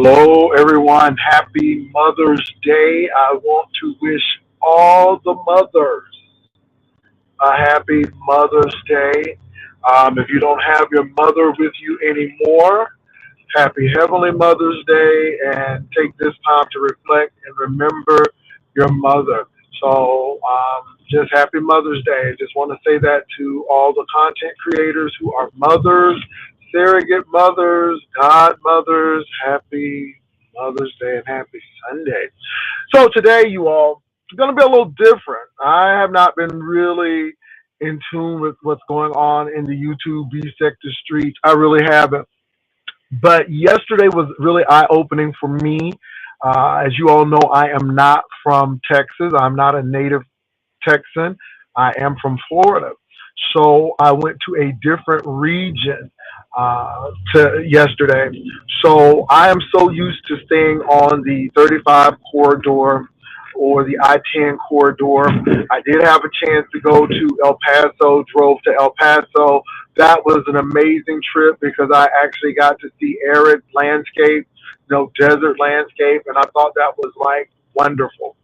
Hello, everyone. Happy Mother's Day. I want to wish all the mothers a happy Mother's Day. If you don't have your mother with you anymore, happy Heavenly Mother's Day and take this time to reflect and remember your mother. Just happy Mother's Day. Just want to say that to all the content creators who are mothers, surrogate mothers, godmothers. Happy Mother's Day and happy Sunday. So today, you all, it's going to be a little different. I have not been really in tune with what's going on in the YouTube B sector streets. I really haven't. But yesterday was really eye opening for me. As you all know, I am not from Texas. I'm not a native Texan. I am from Florida. So I went to a different region to yesterday. So I am so used to staying on the 35 corridor or the I-10 corridor. I did have a chance to go to El Paso, drove to El Paso. That was an amazing trip because I actually got to see arid landscape, desert landscape, and I thought that was like wonderful.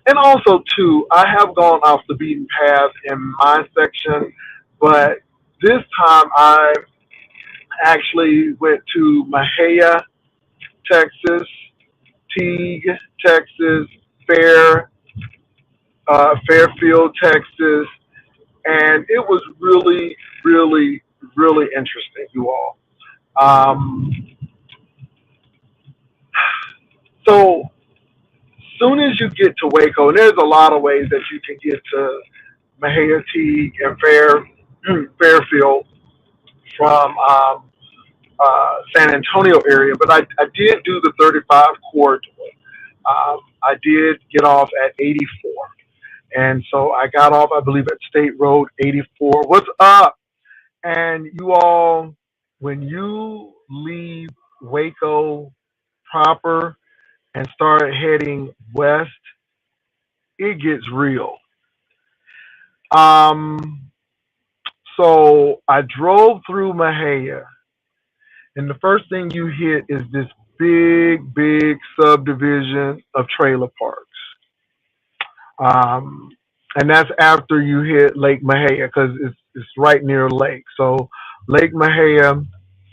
And also, too, I have gone off the beaten path in my section, but this time I actually went to Mahia, Texas, Teague, Texas, Fairfield, Texas, and it was really, really, really interesting, you all. Um, so soon as you get to Waco, and there's a lot of ways that you can get to Mahia, Teague, and Fairfield from San Antonio area, but I did do the 35 corridor. I did get off at 84. And so I got off, I believe, at State Road 84. What's up? And you all, when you leave Waco proper and start heading west, it gets real. Um, so I drove through Mahia, and the first thing you hit is this big, big subdivision of trailer parks. Um, and that's after you hit Lake Mahia because it's right near Lake. So Lake Mahia,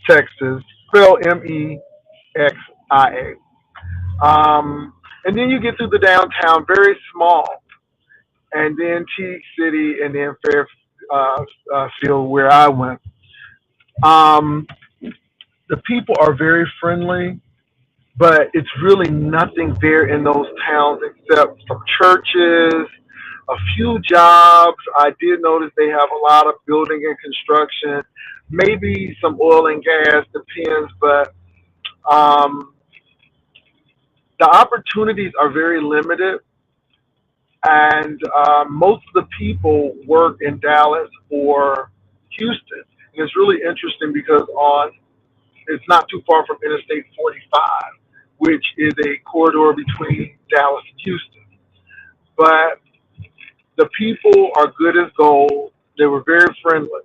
Texas, spell Mexia. And then you get through the downtown, very small, and then Teague City, and then Fairfield, where I went. Um, the people are very friendly, but it's really nothing there in those towns except some churches, a few jobs. I did notice they have a lot of building and construction, maybe some oil and gas, depends, but um, the opportunities are very limited. And most of the people work in Dallas or Houston. And it's really interesting because it's not too far from Interstate 45, which is a corridor between Dallas and Houston. But the people are good as gold. They were very friendly.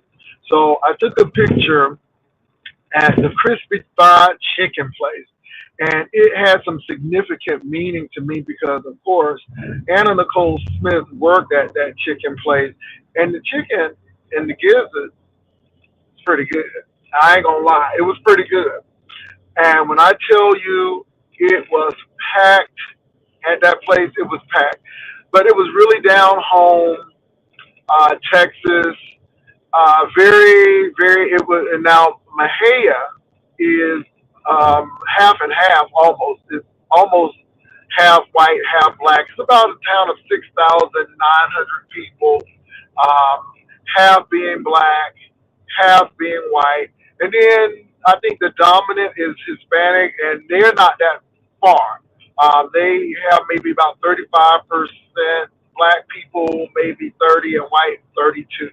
So I took a picture at the Crispy Fried Chicken place. And it had some significant meaning to me because, of course, Anna Nicole Smith worked at that chicken place. And the chicken and the gizzard is pretty good. I ain't gonna lie, it was pretty good. And when I tell you it was packed at that place, it was packed. But it was really down home, Texas. Very, very. It was, and now Mahia is half and half almost. It's almost half white, half black. It's about a town of 6,900 people, um, half being black, half being white. And then I think the dominant is Hispanic, and they're not that far. They have maybe about 35% black people, maybe 30, and white 32.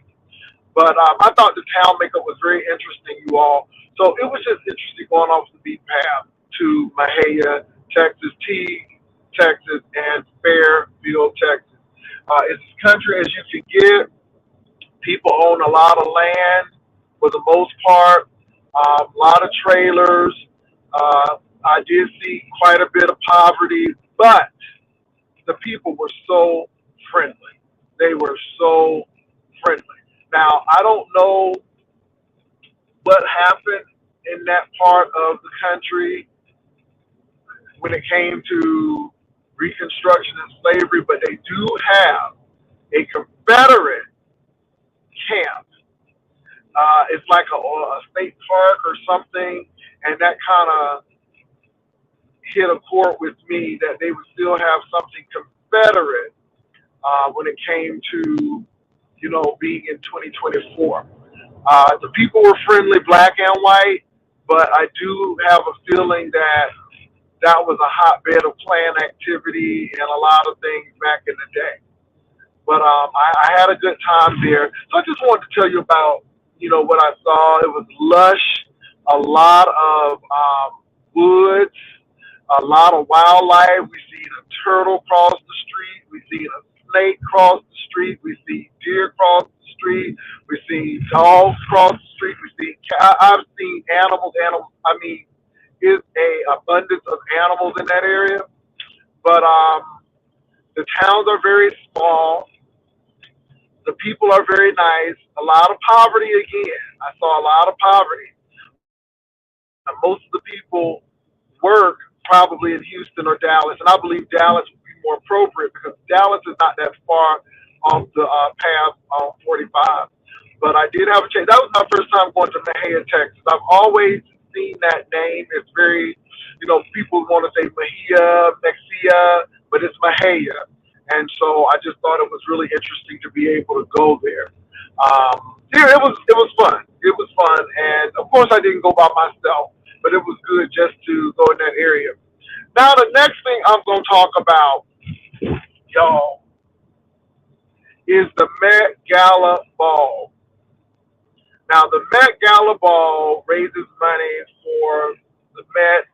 But I thought the town makeup was very interesting, you all. So it was just interesting going off the beaten path to Mahia, Texas, Teague, Texas, and Fairfield, Texas. It's as country as you can get. People own a lot of land for the most part, a lot of trailers. I did see quite a bit of poverty, but the people were so friendly. They were so friendly. Now, I don't know what happened in that part of the country when it came to Reconstruction and slavery, but they do have a Confederate camp. It's like a state park or something, and that kind of hit a chord with me that they would still have something Confederate when it came to, being in 2024. The people were friendly, black and white, but I do have a feeling that that was a hotbed of Klan activity and a lot of things back in the day. But I had a good time there. So I just wanted to tell you about, what I saw. It was lush, a lot of woods, a lot of wildlife. We seen a turtle cross the street. We seen a snake cross the street. We see deer cross the street. We see dogs cross the street. We see I've seen animals. Animals. I mean, is a abundance of animals in that area. But the towns are very small. The people are very nice. A lot of poverty again. I saw a lot of poverty. And most of the people work probably in Houston or Dallas, and I believe Dallas would be more appropriate because Dallas is not that far off the path on 45. But I did have a chance. That was my first time going to Mejia, Texas. I've always seen that name. It's very, people want to say Mejia, Mexia, but it's Mejia. And so I just thought it was really interesting to be able to go there. Yeah, it was fun. It was fun, and of course I didn't go by myself, but it was good just to go in that area. Now the next thing I'm going to talk about, y'all, is the Met Gala Ball. Now the Met Gala Ball raises money for the Met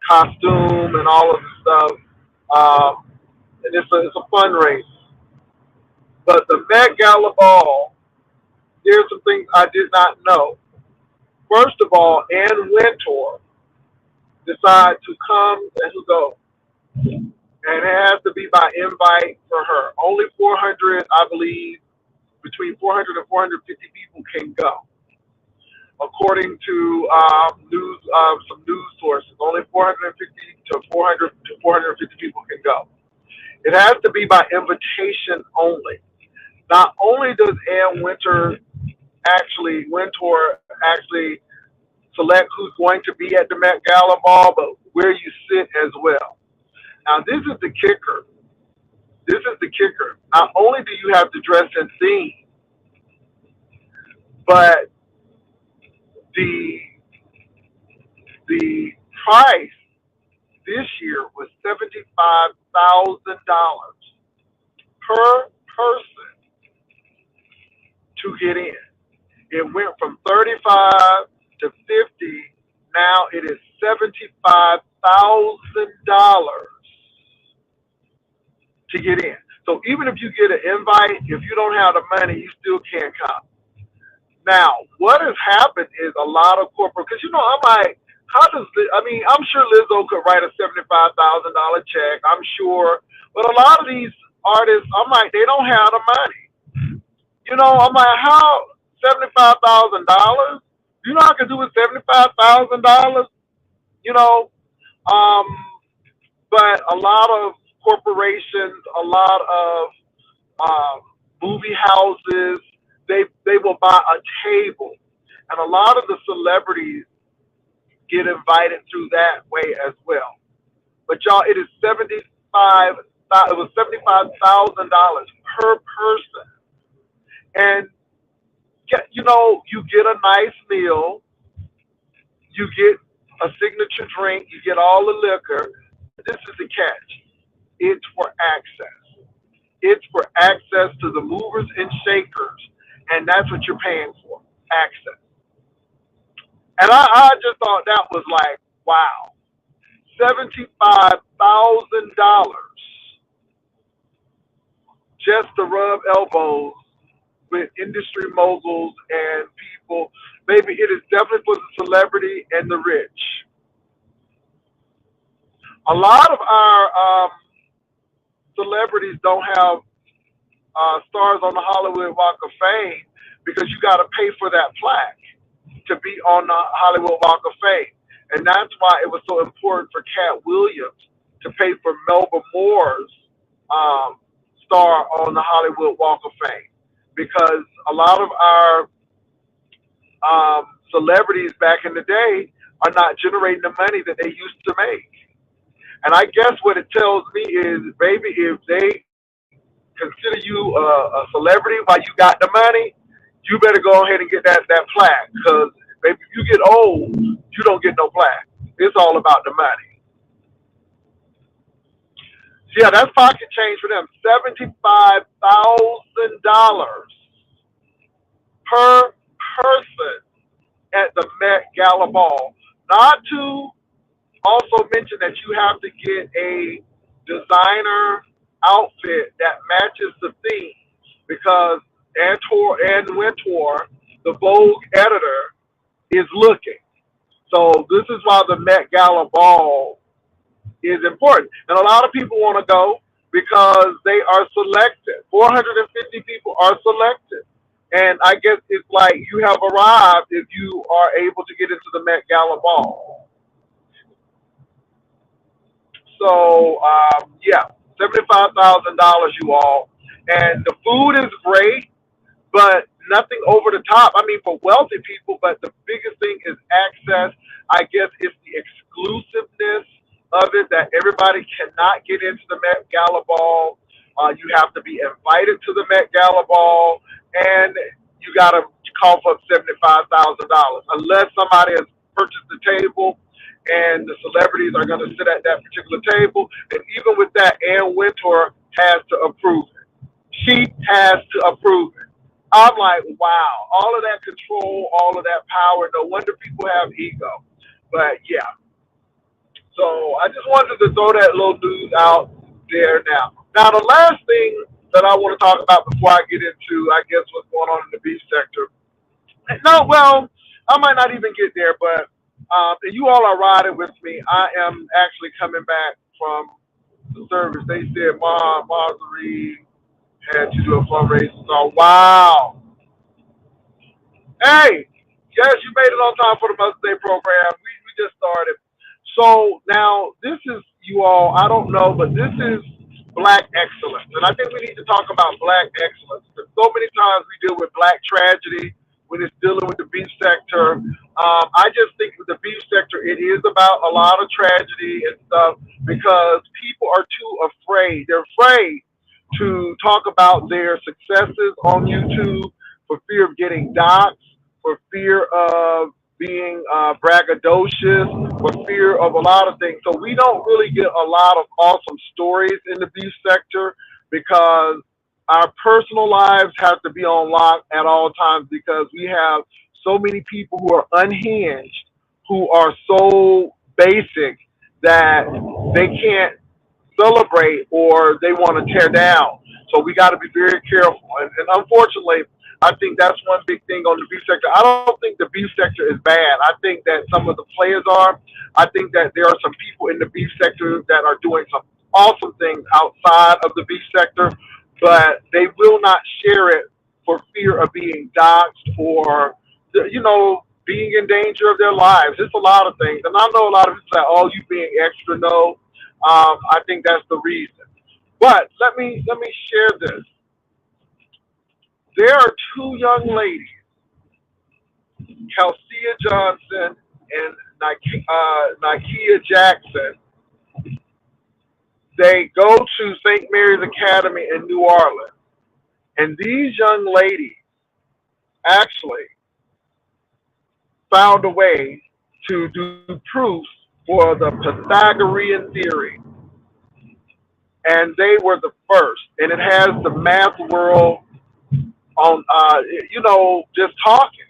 costume and all of the stuff, and it's a fundraiser. But the Met Gala Ball, here's some things I did not know. First of all, Ann Wintour decided to come and to go. And it has to be by invite for her. Only 400, I believe, between 400 and 450 people can go, according to some news sources. Only 450 to 400 to 450 people can go. It has to be by invitation only. Not only does Wintour actually select who's going to be at the Met Gala Ball, but where you sit as well. Now, this is the kicker. This is the kicker. Not only do you have to dress in theme, but the the price this year was $75,000 per person to get in. It went from 35 to 50. Now it is $75,000 to get in. So even if you get an invite, if you don't have the money, you still can't come. Now, what has happened is a lot of corporate, because I'm like, I'm sure Lizzo could write a $75,000 check. I'm sure, but a lot of these artists, I'm like, they don't have the money. I'm like, how $75,000? You know, I can do with $75,000. You know, um, but a lot of corporations, a lot of um, movie houses, they will buy a table, and a lot of the celebrities get invited through that way as well. But y'all, it is 75. It was $75,000 per person, and you get a nice meal, you get a signature drink, you get all the liquor. This is the catch. It's for access. It's for access to the movers and shakers, and that's what you're paying for, access. And I just thought that was like, wow, $75,000 just to rub elbows with industry moguls and people. Maybe it is definitely for the celebrity and the rich. A lot of our celebrities don't have stars on the Hollywood Walk of Fame because you got to pay for that plaque to be on the Hollywood Walk of Fame. And that's why it was so important for Cat Williams to pay for Melba Moore's um, star on the Hollywood Walk of Fame. Because a lot of our celebrities back in the day are not generating the money that they used to make. And I guess what it tells me is, baby, if they consider you a celebrity while you got the money, you better go ahead and get that plaque. Because, baby, if you get old, you don't get no plaque. It's all about the money. So, yeah, that's pocket change for them. $75,000 per person at the Met Gala ball. Not to also mention that you have to get a designer outfit that matches the theme because Ann Wintour, the Vogue editor, is looking. So this is why the Met Gala ball is important. And a lot of people want to go because they are selected. 450 people are selected. And I guess it's like you have arrived if you are able to get into the Met Gala ball. So, yeah, $75,000, you all. And the food is great, but nothing over the top. I mean, for wealthy people, but the biggest thing is access. I guess it's the exclusiveness of it that everybody cannot get into the Met Gala ball. You have to be invited to the Met Gala ball, and you got to cough up $75,000 unless somebody has purchased the table and the celebrities are going to sit at that particular table. And even with that, Ann Wintour has to approve it. She has to approve it. I'm like, wow, all of that control, all of that power. No wonder people have ego. But yeah, so I just wanted to throw that little news out there now. Now, the last thing that I want to talk about before I get into, I guess, what's going on in the beef sector. No, well, I might not even get there, but and you all are riding with me. I am actually coming back from the service. They said Marjorie had to do a fundraiser. So, wow. Hey, yes, you made it on time for the Mother's Day program. We just started. So now this is you all. I don't know, but this is Black excellence, and I think we need to talk about Black excellence. Because so many times we deal with Black tragedy when it's dealing with the beef sector. I just think with the beef sector, it is about a lot of tragedy and stuff because people are too afraid. They're afraid to talk about their successes on YouTube for fear of getting doxxed, for fear of being braggadocious, for fear of a lot of things. So we don't really get a lot of awesome stories in the beef sector because our personal lives have to be on lock at all times because we have so many people who are unhinged, who are so basic that they can't celebrate or they want to tear down. So we got to be very careful. And unfortunately, I think that's one big thing on the beef sector. I don't think the beef sector is bad. I think that some of the players are. I think that there are some people in the beef sector that are doing some awesome things outside of the beef sector, but they will not share it for fear of being doxxed or, being in danger of their lives. It's a lot of things. And I know a lot of people say, oh, you being extra. No, I think that's the reason. But let me share this. There are two young ladies, Kelsia Johnson and Nikia Jackson. They go to St. Mary's Academy in New Orleans. And these young ladies actually found a way to do proofs for the Pythagorean theory. And they were the first. And it has the math world on, just talking.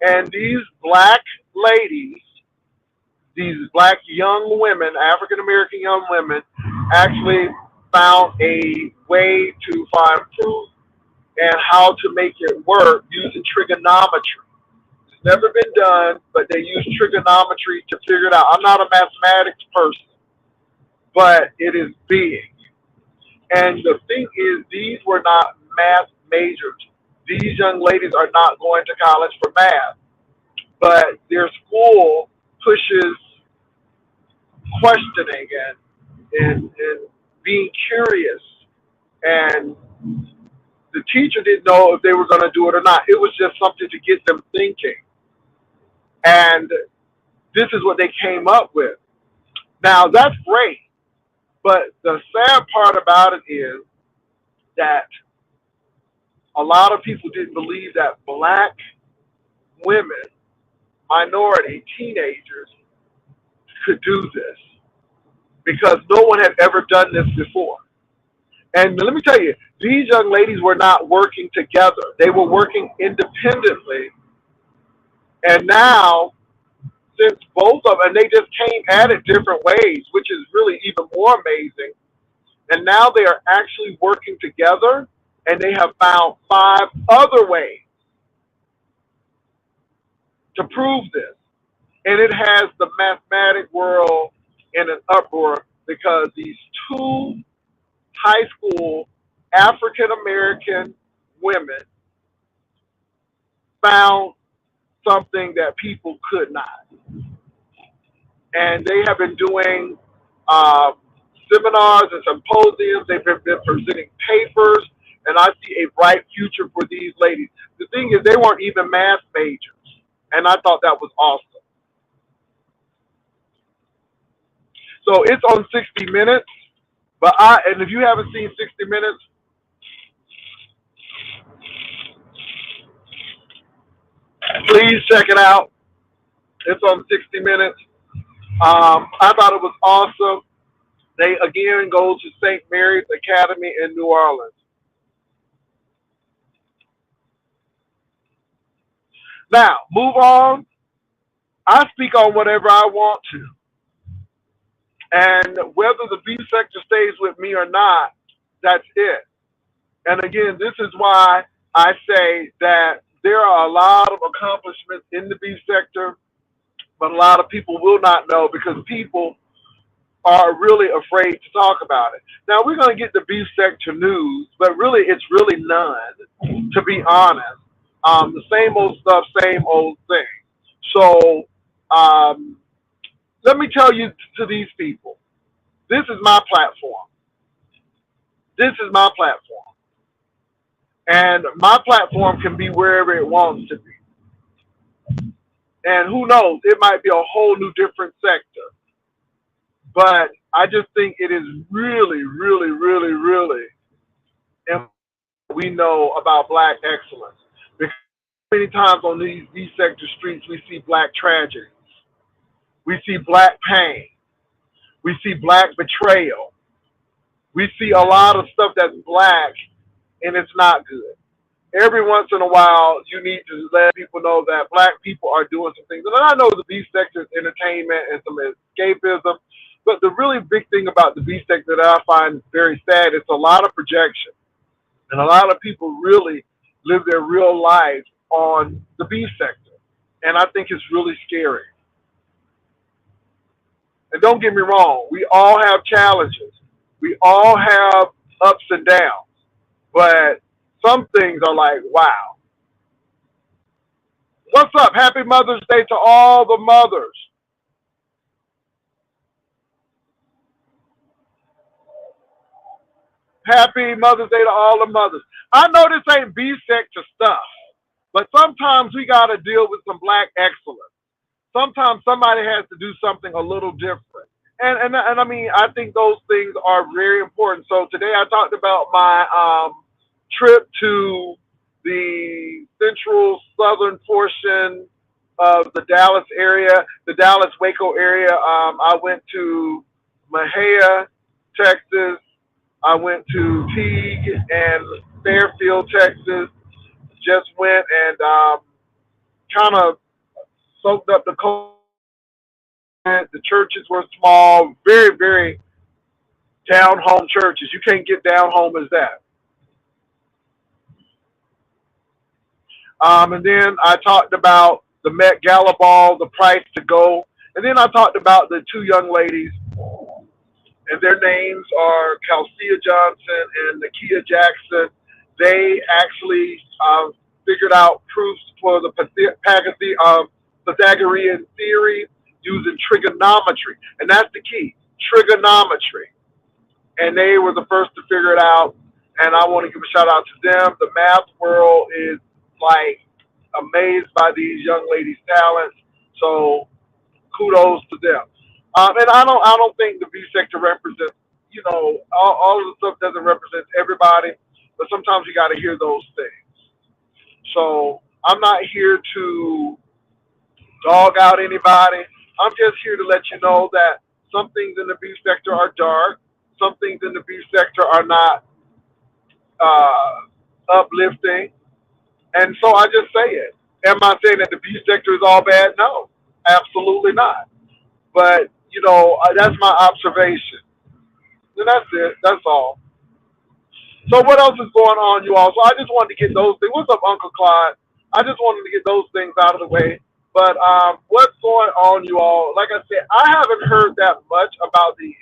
And these black ladies, these black young women, African American young women, actually found a way to find proof and how to make it work using trigonometry. It's never been done, but they use trigonometry to figure it out. I'm not a mathematics person, but it is big. And the thing is, these were not math majors. These young ladies are not going to college for math, but their school pushes questioning and being curious. And the teacher didn't know if they were going to do it or not. It was just something to get them thinking. And this is what they came up with. Now, that's great. But the sad part about it is that a lot of people didn't believe that black women, minority teenagers, could do this because no one had ever done this before. And let me tell you, these young ladies were not working together. They were working independently. And now, since both of them, and they just came at it different ways, which is really even more amazing. And now they are actually working together, and they have found 5 other ways to prove this. And it has the mathematic world in an uproar because these 2 high school African American women found something that people could not. And they have been doing seminars and symposiums. They've been presenting papers, and I see a bright future for these ladies. The thing is, they weren't even math majors, and I thought that was awesome. So it's on 60 Minutes, and if you haven't seen 60 Minutes, please check it out. It's on 60 Minutes. I thought it was awesome. They again go to St. Mary's Academy in New Orleans. Now, move on. I speak on whatever I want to. And whether the B sector stays with me or not, that's it. And again, this is why I say that there are a lot of accomplishments in the B sector, but a lot of people will not know because people are really afraid to talk about it. Now, we're going to get the B sector news, but really, it's really none, to be honest. The same old stuff, same old thing. So, let me tell you to these people, this is my platform. This is my platform. And my platform can be wherever it wants to be. And who knows, it might be a whole new different sector. But I just think it is really, really, really, really important we know about black excellence. Because many times on these sector streets, we see black tragedies. We see black pain. We see black betrayal. We see a lot of stuff that's black, and it's not good. Every once in a while, you need to let people know that black people are doing some things. And I know the B sector is entertainment and some escapism, but the really big thing about the B sector that I find very sad is a lot of projection. And a lot of people really live their real life on the B sector. And I think it's really scary. And don't get me wrong, we all have challenges. We all have ups and downs. But some things are like, wow. What's up? Happy Mother's Day to all the mothers. Happy Mother's Day to all the mothers. I know this ain't B sector stuff, but sometimes we got to deal with some black excellence. Sometimes somebody has to do something a little different. And I mean, I think those things are very important. So today I talked about my trip to the central southern portion of the Dallas area, the Dallas Waco area. I went to Mahia, Texas. I went to Teague and Fairfield, Texas. Just went and kind of soaked up the cold. The churches were small, very, very down home churches. You can't get down home as that. And then I talked about the Met Gala ball, the price to go. And then I talked about the 2 young ladies and their names are Calcia Johnson and Nakia Jackson. They actually figured out proofs for the Pythagorean theory using trigonometry, and that's the key, trigonometry. And they were the first to figure it out. And I want to give a shout out to them. The math world is like amazed by these young ladies' talents. So kudos to them. And I don't think the B sector represents, all of the stuff doesn't represent everybody, but sometimes you got to hear those things. So I'm not here to dog out anybody. I'm just here to let you know that some things in the B sector are dark. Some things in the B sector are not uplifting. And so I just say it. Am I saying that the B sector is all bad? No, absolutely not. But, that's my observation. And that's it. That's all. So what else is going on, you all? So I just wanted to get those things. What's up, Uncle Clyde? I just wanted to get those things out of the way. But what's going on, you all? Like I said, I haven't heard that much about the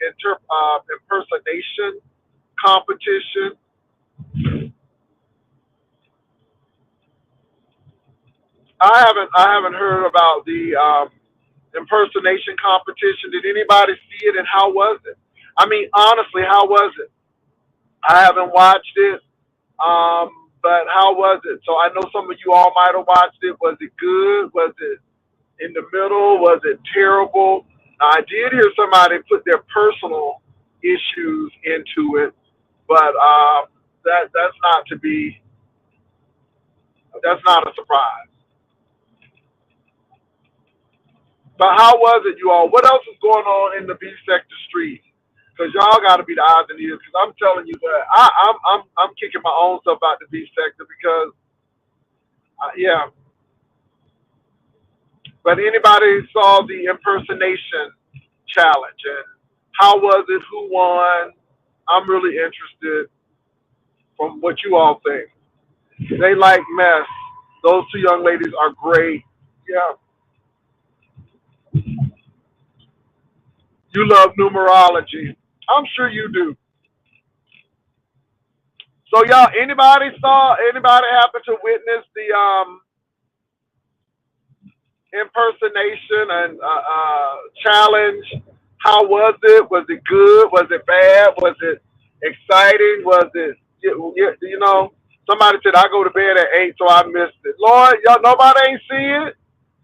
impersonation competition. I haven't heard about the impersonation competition. Did anybody see it, and how was it? I mean, honestly, how was it? I haven't watched it, but how was it? So I know some of you all might have watched it. Was it good? Was it in the middle? Was it terrible? Now, I did hear somebody put their personal issues into it, but that's not a surprise. But how was it, you all? What else is going on in the B sector streets? Because y'all got to be the eyes and ears. Because I'm telling you that I'm kicking my own stuff out the B sector because yeah. But anybody saw the impersonation challenge, and how was it? Who won? I'm really interested from what you all think. They like mess. Those two young ladies are great. Yeah. You love numerology. I'm sure you do. So y'all, anybody happen to witness the impersonation and challenge? How was it? Was it good? Was it bad? Was it exciting? Was it somebody said I go to bed at 8, so I missed it. Lord, y'all, nobody ain't see it.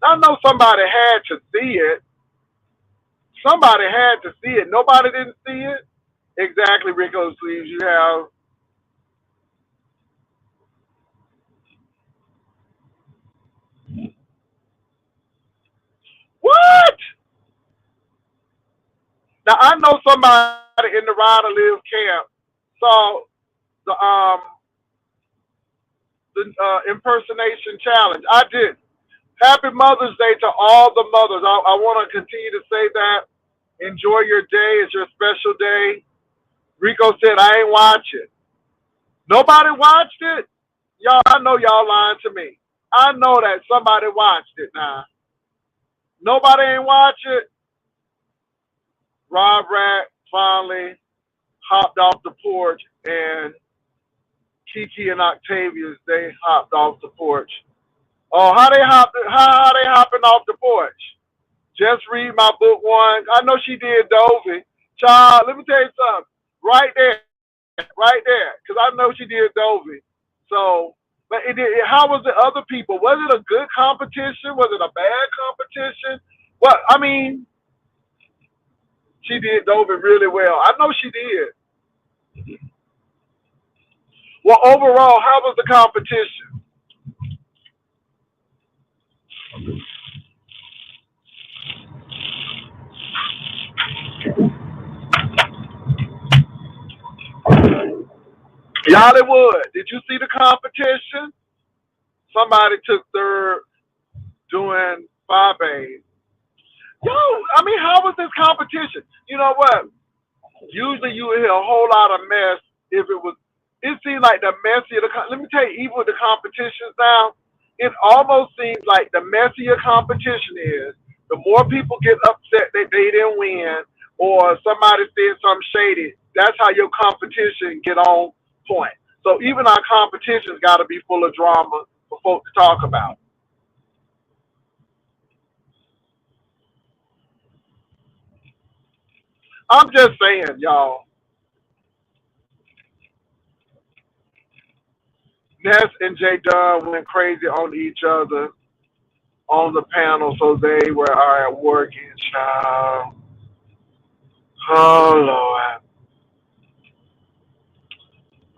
I know somebody had to see it. Somebody had to see it. Nobody didn't see it. Exactly, Rico Sleeves. You have what? Now I know somebody in the Ride or Live camp saw the impersonation challenge. I did. Happy Mother's Day to all the mothers. I want to continue to say that. Enjoy your day. It's your special day. Rico said, I ain't watch it. Nobody watched it? Y'all, I know y'all lying to me. I know that somebody watched it now. Nobody ain't watch it? Rob Rat finally hopped off the porch, and Kiki and Octavius, they hopped off the porch. Oh, how they hopping off the porch? Just read my book one. I know she did Dovey. Child, let me tell you something. Right there. Because I know she did Dovey. So, but how was the other people? Was it a good competition? Was it a bad competition? Well, I mean, she did Dovey really well. I know she did. Well, overall, how was the competition? Hollywood, did you see the competition? Somebody took third doing 5A. Yo, I mean, how was this competition? You know what? Usually you would hear a whole lot of mess if it was. It seemed like the messier let me tell you, even with the competitions now, it almost seems like the messier competition is, the more people get upset that they didn't win, or somebody said something shady, that's how your competition get on point. So even our competitions got to be full of drama for folks to talk about. I'm just saying, y'all. Ness and Jay Dunn went crazy on each other on the panel, so they were at war again, child. Oh Lord,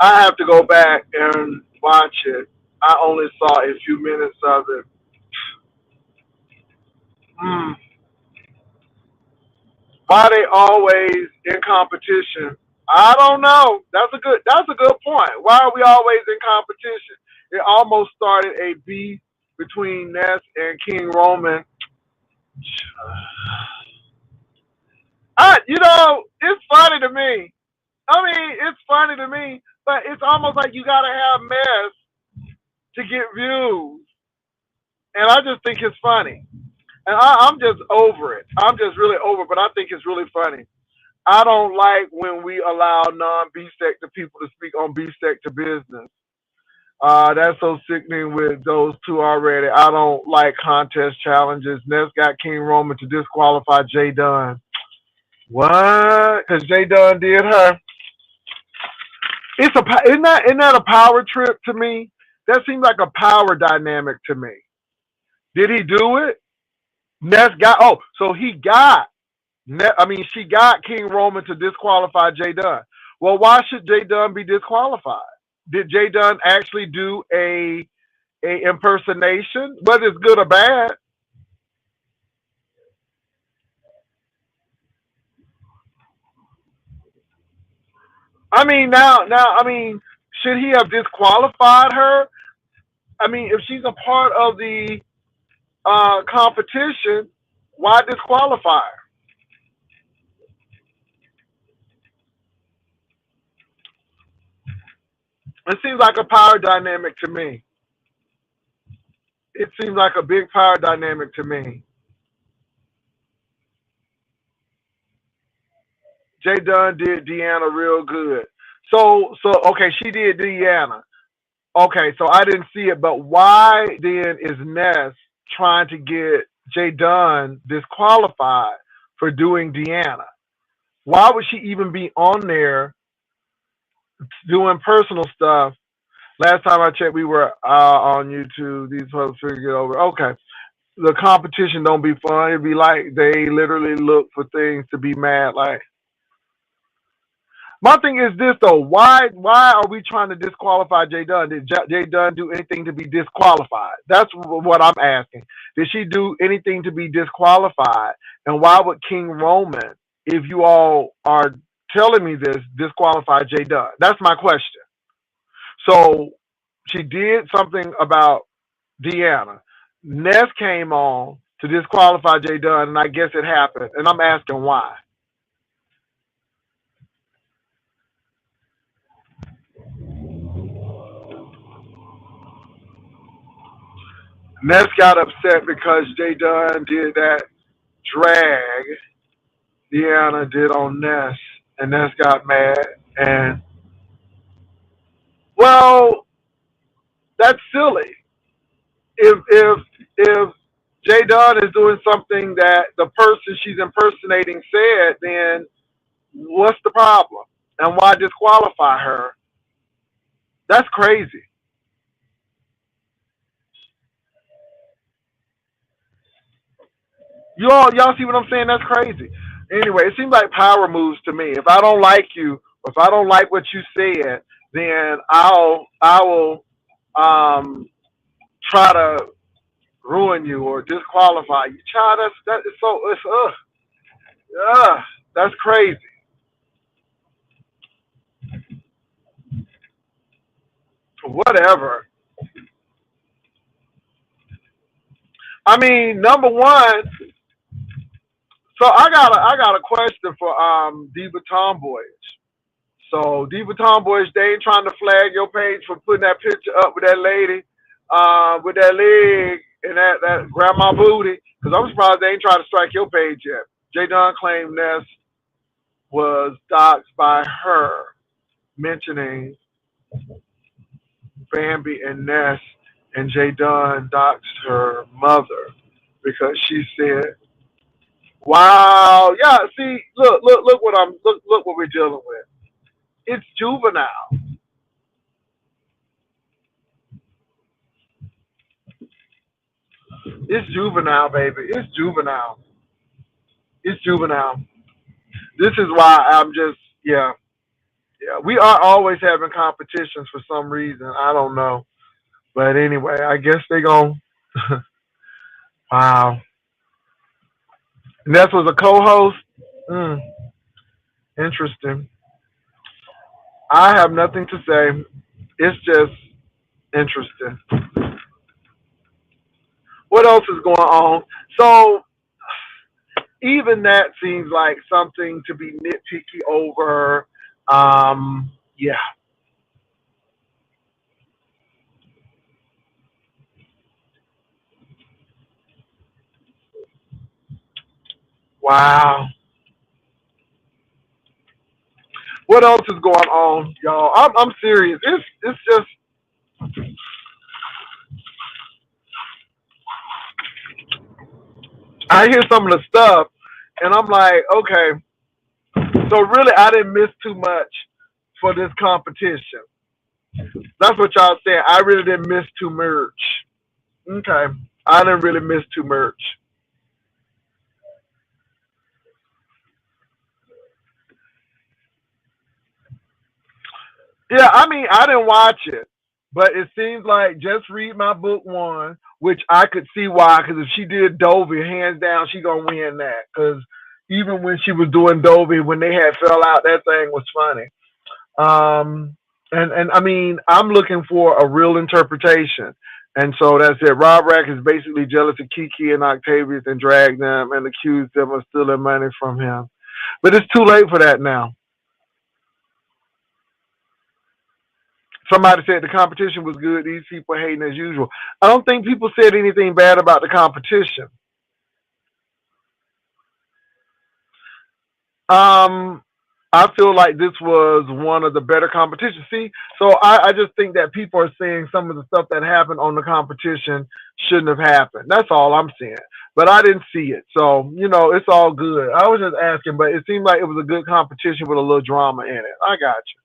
I have to go back and watch it. I only saw a few minutes of it. Mm. Why they always in competition? I don't know. That's a good point. Why are we always in competition? It almost started a beef between Ness and King Roman. It's funny to me. I mean, it's funny to me, but it's almost like you gotta have mess to get views, and I just think it's funny, and I'm just over it. I'm just really over it, but I think it's really funny. I don't like when we allow non-B sector people to speak on B sector business. That's so sickening with those two already. I don't like contest challenges. Ness got King Roman to disqualify Jay Dunn. What? Because Jay Dunn did her. Isn't that a power trip to me? That seems like a power dynamic to me. Did he do it? Ness got. Oh, so he got. She got King Roman to disqualify Jay Dunn. Well, why should Jay Dunn be disqualified? Did Jay Dunn actually do a impersonation, whether it's good or bad? Should he have disqualified her? I mean, if she's a part of the competition, why disqualify her? It seems like a power dynamic to me. It seems like a big power dynamic to me. Jay Dunn did Deanna real good. So okay, she did Deanna. Okay, so I didn't see it, but why then is Ness trying to get Jay Dunn disqualified for doing Deanna? Why would she even be on there doing personal stuff? Last time I checked, we were on YouTube. These folks figured it over. Okay, the competition don't be fun. It'd be like they literally look for things to be mad. Like my thing is this though: why are we trying to disqualify Jay Dunn? Did Jay Dunn do anything to be disqualified? That's what I'm asking. Did she do anything to be disqualified? And why would King Roman, if you all are telling me this, disqualify Jay Dunn? That's my question. So she did something about Deanna. Ness came on to disqualify Jay Dunn, and I guess it happened. And I'm asking why. Ness got upset because Jay Dunn did that drag Deanna did on Ness, and Ness got mad. And well, that's silly. If Jay Dunn is doing something that the person she's impersonating said, then what's the problem? And why disqualify her? That's crazy. Y'all see what I'm saying? That's crazy. Anyway, it seems like power moves to me. If I don't like you, if I don't like what you said, then I will um try to ruin you or disqualify you. Child, uh, that's crazy. Whatever. I mean, number one. So I got a question for Diva Tomboyish. So Diva Tomboyish, they ain't trying to flag your page for putting that picture up with that lady, with that leg and that grandma booty. Because I'm surprised they ain't trying to strike your page yet. Jay Don claimed Ness. was doxxed by her mentioning Bambi and Ness, and Jay Dunn doxed her mother because she said, "Wow, yeah, see, look what we're dealing with. It's juvenile. It's juvenile, baby. It's juvenile. It's juvenile. This is why I'm just, yeah, yeah. We are always having competitions for some reason. I don't know, but anyway, I guess they gon' wow. And Ness was a co-host. Mm, interesting. I have nothing to say. It's just interesting. What else is going on? So even that seems like something to be nitpicky over. Yeah. Wow. What else is going on, y'all? I'm serious. It's just I hear some of the stuff, and I'm like, okay, so really I didn't miss too much for this competition. That's what y'all saying. I really didn't miss too much. Okay, I didn't really miss too much. Yeah, I mean, I didn't watch it, but it seems like just read my book one, which I could see why. Because if she did Dovey, hands down, she gonna win that. Because even when she was doing Dovey, when they had fell out, that thing was funny. And I mean, I'm looking for a real interpretation. And so that's it. Rob Rack is basically jealous of Kiki and Octavius and dragged them and accused them of stealing money from him. But it's too late for that now. Somebody said the competition was good. These people hating as usual. I don't think people said anything bad about the competition. Um, I feel like this was one of the better competitions. See, so I just think that people are saying some of the stuff that happened on the competition shouldn't have happened. That's all I'm saying. But I didn't see it, so it's all good. I was just asking, but it seemed like it was a good competition with a little drama in it. I got you.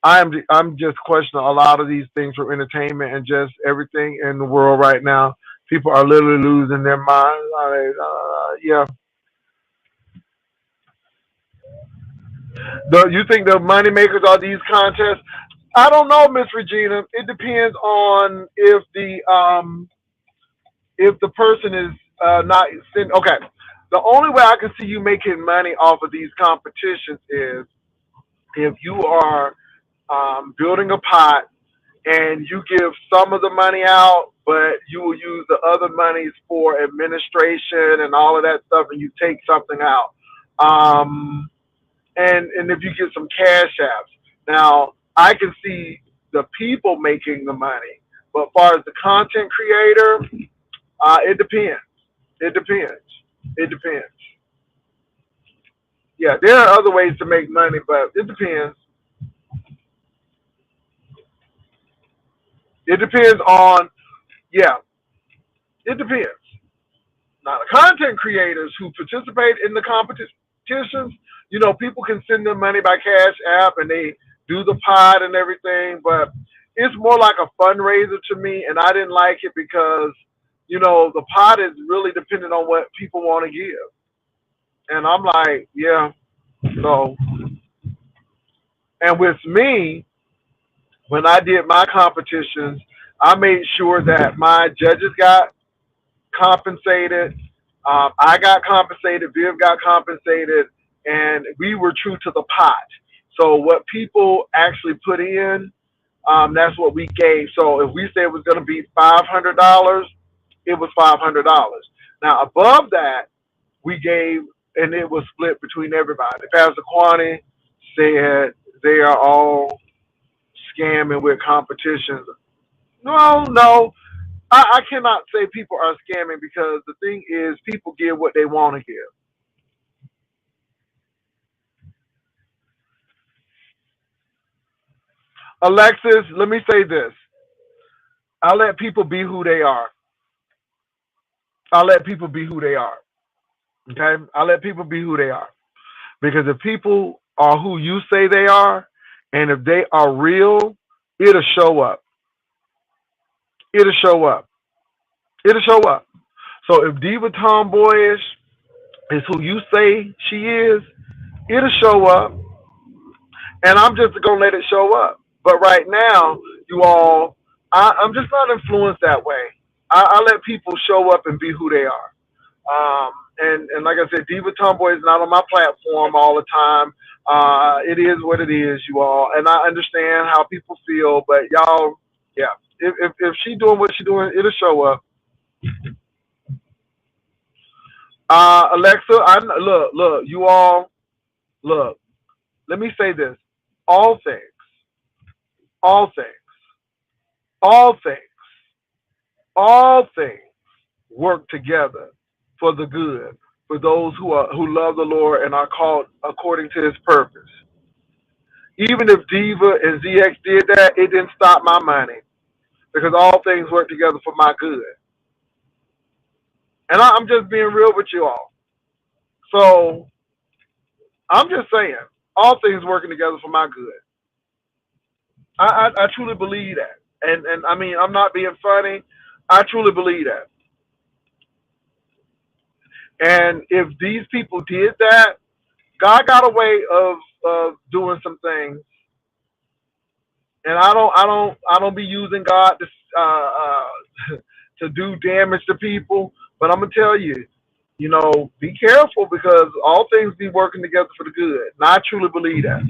I'm just questioning a lot of these things from entertainment and just everything in the world right now. People are literally losing their minds. Yeah. You think the money makers are these contests? I don't know, Miss Regina. It depends on if the person is not send. Okay, the only way I can see you making money off of these competitions is if you are building a pot and you give some of the money out, but you will use the other monies for administration and all of that stuff, and you take something out. Um, and if you get some cash apps. Now, I can see the people making the money, but as far as the content creator, it depends. It depends. It depends. Yeah, there are other ways to make money, but it depends. It depends on, yeah, it depends. Now, the content creators who participate in the competitions, people can send them money by Cash App and they do the pod and everything, but it's more like a fundraiser to me, and I didn't like it because, the pod is really dependent on what people want to give. And I'm like, yeah, so, and with me, when I did my competitions, I made sure that my judges got compensated. I got compensated. Viv got compensated, and we were true to the pot. So what people actually put in, that's what we gave. So if we said it was going to be $500, it was $500. Now above that, we gave, and it was split between everybody. Pastor Kwani said they are all scamming with competitions. No, no, I cannot say people are scamming because the thing is, people give what they want to give. Alexis, let me say this. I let people be who they are. I let people be who they are. Okay? I let people be who they are. Because if people are who you say they are, and if they are real, it'll show up. It'll show up. It'll show up. So if Diva Tomboyish is who you say she is, it'll show up. And I'm just gonna let it show up. But right now, you all, I'm just not influenced that way. I let people show up and be who they are. And like I said, Diva Tomboy is not on my platform all the time. It is what it is, you all, and I understand how people feel. But y'all, yeah, if she doing what she doing, it'll show up. Alexa, look, you all, look. Let me say this: all things, all things, all things, all things work together for the good for those who love the Lord and are called according to His purpose. Even if Diva and ZX did that, it didn't stop my money because all things work together for my good. And I'm just being real with you all. So I'm just saying, all things working together for my good. I truly believe that. And I mean, I'm not being funny. I truly believe that. And if these people did that, God got a way of doing some things. And I don't be using God to do damage to people. But I'm gonna tell you, be careful because all things be working together for the good. And I truly believe that.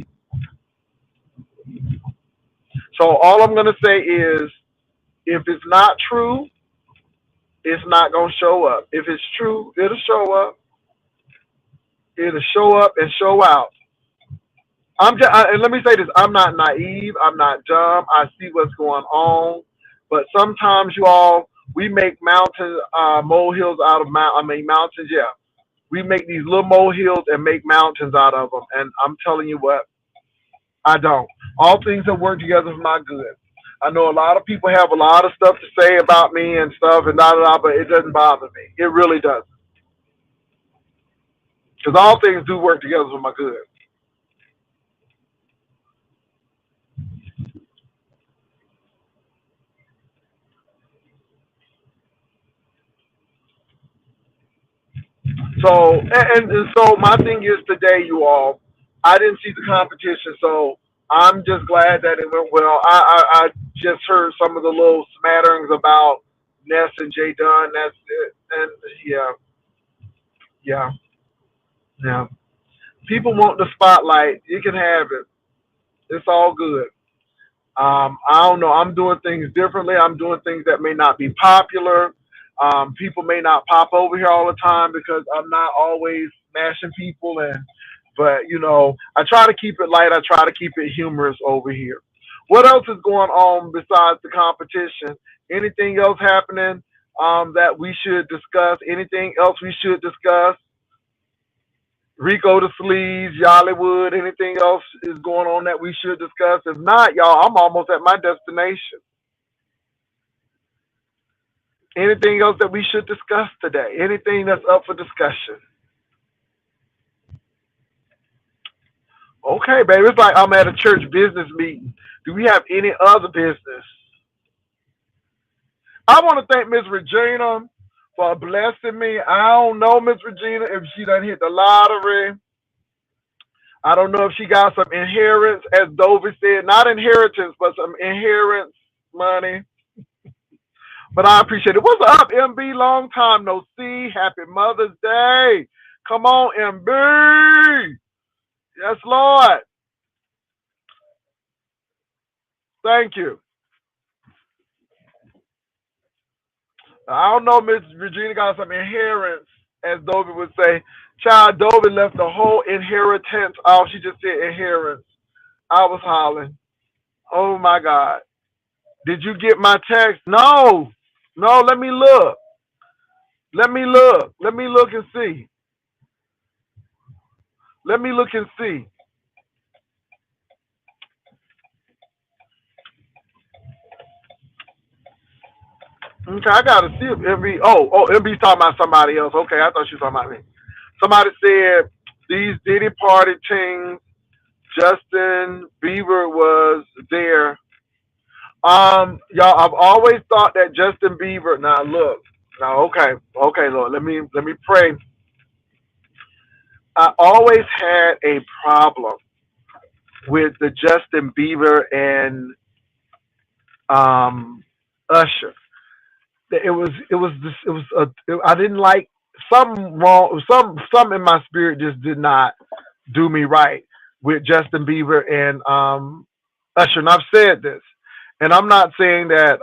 So all I'm gonna say is, if it's not true, it's not gonna show up. If it's true, it'll show up. It'll show up and show out. And let me say this: I'm not naive. I'm not dumb. I see what's going on, but sometimes you all we make mountains, molehills out of mountains. Yeah, we make these little molehills and make mountains out of them. And I'm telling you what, I don't. All things have worked together for my good. I know a lot of people have a lot of stuff to say about me and stuff and da da da, but it doesn't bother me. It really doesn't, because all things do work together for my good. So and so my thing is today, you all, I didn't see the competition, so I'm just glad that it went well. I just heard some of the little smatterings about Ness and Jay Dunn. That's it, and yeah, yeah, yeah. People want the spotlight. You can have it. It's all good. I don't know. I'm doing things differently. I'm doing things that may not be popular. People may not pop over here all the time because I'm not always smashing people. But I try to keep it light. I try to keep it humorous over here. What else is going on besides the competition? Anything else happening that we should discuss? Anything else we should discuss? Rico the Sleeves, Yollywood, anything else is going on that we should discuss? If not, y'all, I'm almost at my destination. Anything else that we should discuss today? Anything that's up for discussion? Okay, baby. It's like I'm at a church business meeting. Do we have any other business? I want to thank Miss Regina for blessing me. I don't know Miss Regina if she done hit the lottery. I don't know if she got some inheritance, as Dovey said, not inheritance, but some inheritance money. But I appreciate it. What's up, MB? Long time no see. Happy Mother's Day. Come on, MB. Yes, Lord. Thank you. I don't know, Miss Regina got some inheritance, as Dovey would say. Child, Dovey left the whole inheritance off. She just said inheritance. I was hollering. Oh, my God. Did you get my text? No. No, let me look. Let me look. Let me look and see. Let me look and see. Okay, I gotta see if MB. Oh, MB's talking about somebody else. Okay, I thought she was talking about me. Somebody said these Diddy Party things. Justin Bieber was there. Y'all, I've always thought that Justin Bieber. Now look, now okay, Lord, let me pray. I always had a problem with the Justin Bieber and um Usher. I didn't like something wrong. Some in my spirit just did not do me right with Justin Bieber and Usher. And I've said this, and I'm not saying that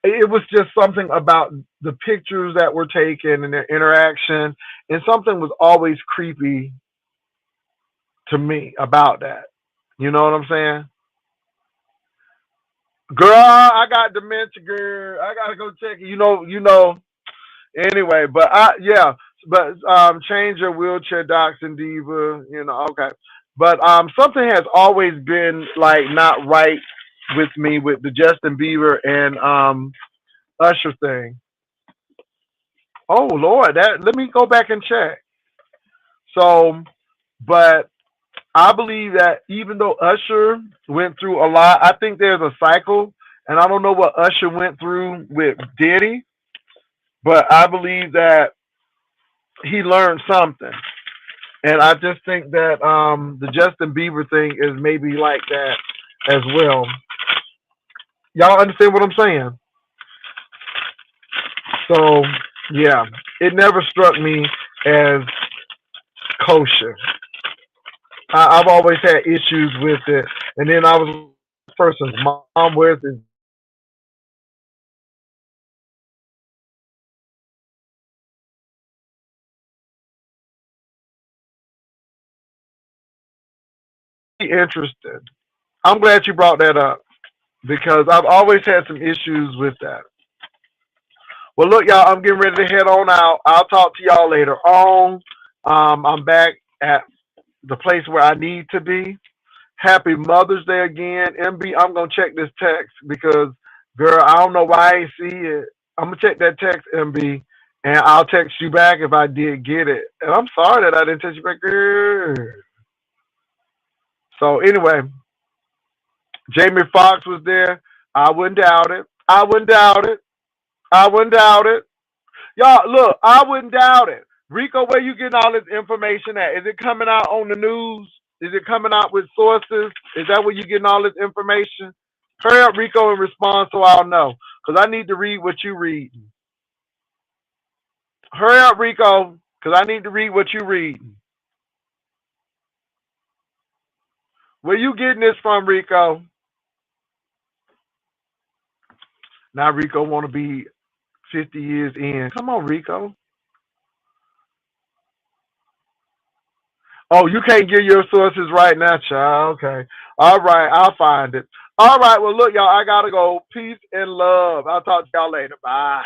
it was just something about the pictures that were taken and their interaction, and something was always creepy to me about that. You know what I'm saying? Girl, I got dementia, girl. I gotta go check it. You know. Anyway, but yeah, but change your wheelchair docs and diva. Okay. But something has always been like not right with me with the Justin Bieber and Usher thing. Oh Lord, that let me go back and check. So, but I believe that even though Usher went through a lot, I think there's a cycle, and I don't know what Usher went through with Diddy, but I believe that he learned something. And I just think that the Justin Bieber thing is maybe like that as well. Y'all understand what I'm saying? So yeah, it never struck me as kosher. I've always had issues with it, and then I was person's mom wears this interested. I'm glad you brought that up because I've always had some issues with that. Well, look, y'all, I'm getting ready to head on out. I'll talk to y'all later on. I'm back at the place where I need to be. Happy Mother's Day again. MB, I'm going to check this text because, girl, I don't know why I ain't see it. I'm going to check that text, MB, and I'll text you back if I did get it. And I'm sorry that I didn't text you back, girl. So, anyway, Jamie Foxx was there. I wouldn't doubt it. I wouldn't doubt it. I wouldn't doubt it. Y'all, look, I wouldn't doubt it. Rico, where you getting all this information at? Is it coming out on the news? Is it coming out with sources? Is that where you getting all this information? Hurry up, Rico, and respond so I'll know. Because I need to read what you read. Hurry up, Rico, because I need to read what you read. Where you getting this from, Rico? Now Rico want to be 50 years in. Come on, Rico. Oh, you can't give your sources right now, child. Okay. All right, I'll find it. All right, well, look, y'all, I got to go. Peace and love. I'll talk to y'all later. Bye.